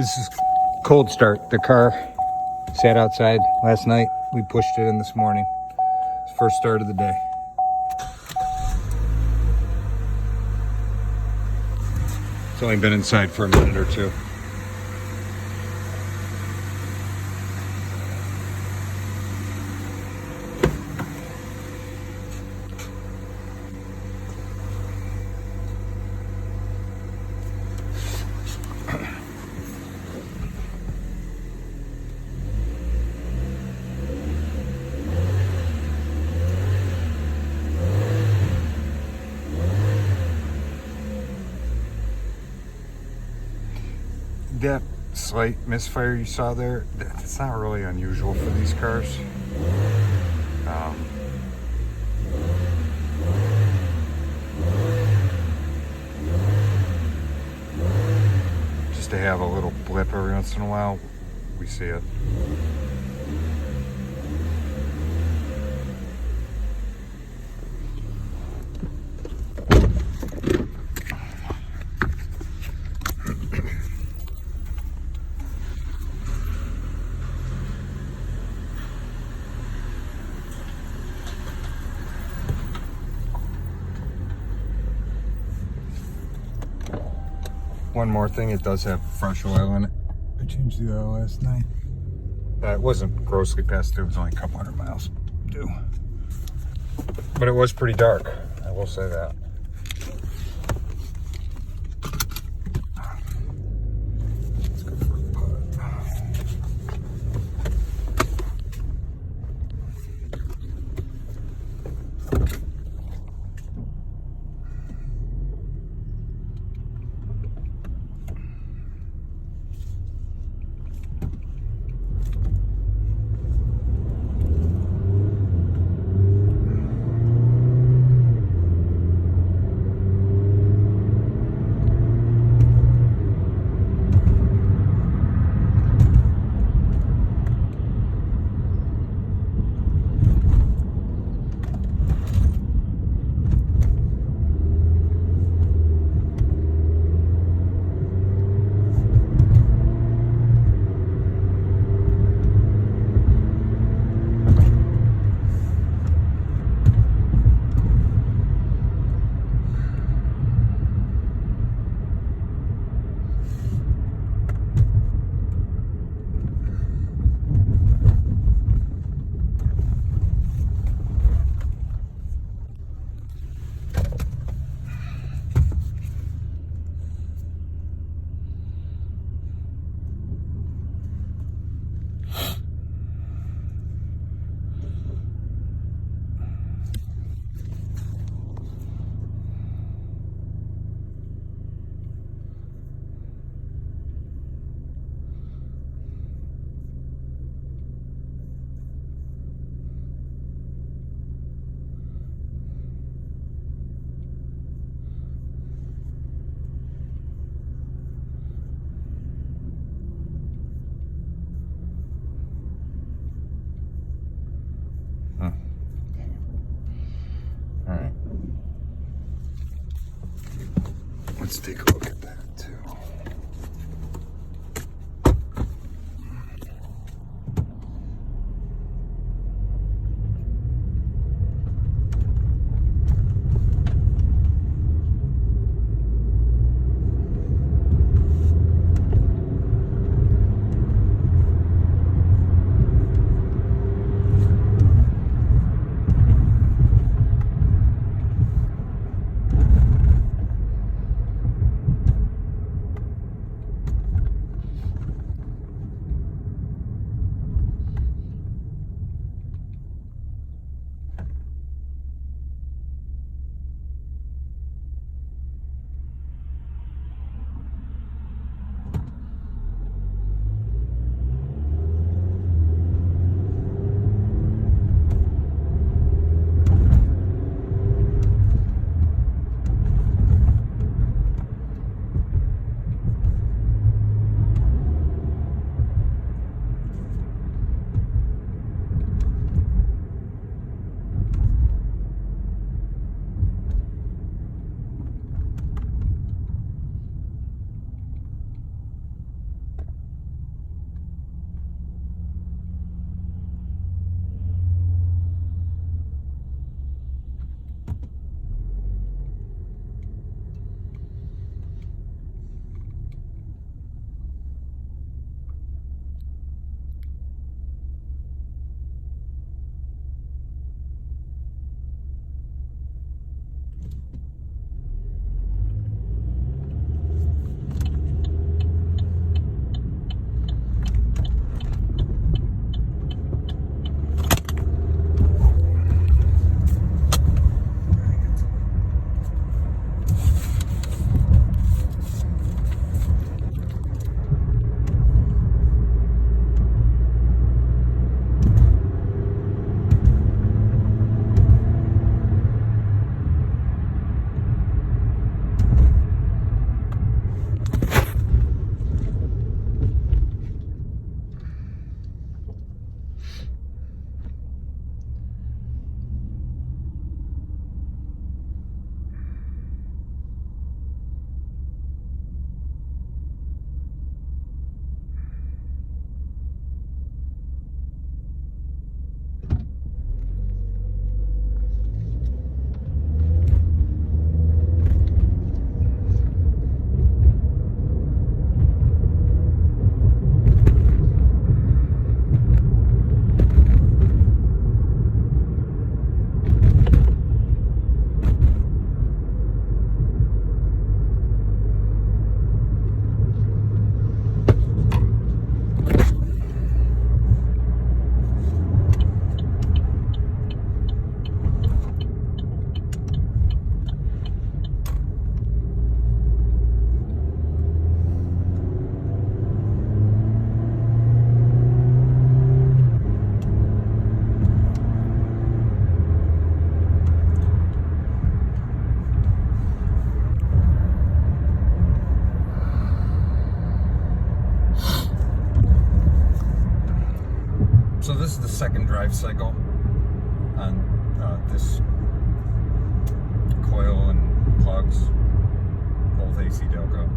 This is cold start. The car sat outside last night. We pushed it in this morning. It's first start of the day. It's only been inside for a minute or two. That slight misfire you saw there, that's not really unusual for these cars. Just to have a little blip every once in a while, we see it. One more thing, it does have fresh oil in it. I changed the oil last night. It wasn't grossly past due, it was only a couple hundred miles due. But it was pretty dark, I will say that. Let's go for a putt. Alright. Let's take a look at that too. life cycle on this coil and plugs, both AC Delco.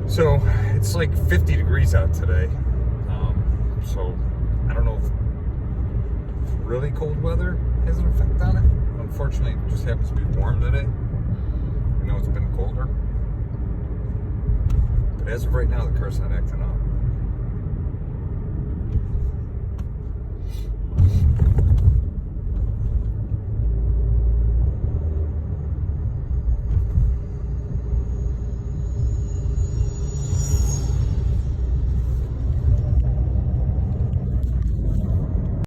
So it's like 50 degrees out today. So I don't know if really cold weather has an effect on it. Unfortunately, it just happens to be warm today. I know it's been colder. But as of right now, the car's not acting up.